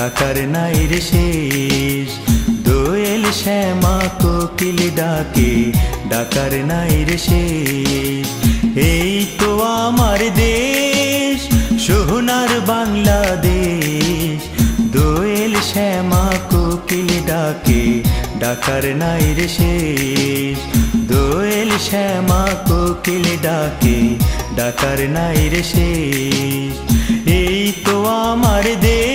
ডাকার নাই রে শেষ। দোয়েল শ্যামা কোকিল ডাকে, ডাকার নাই রে শেষ। এই তো আমার দেশ, সোনার বাংলাদেশ। দোয়েল শ্যামা কোকিল ডাকে, ডাকার নাই রে শেষ। দোয়েল শ্যামা কোকিল ডাকে, ডাকার নাই রে শেষ। এই তো আমার দেশ,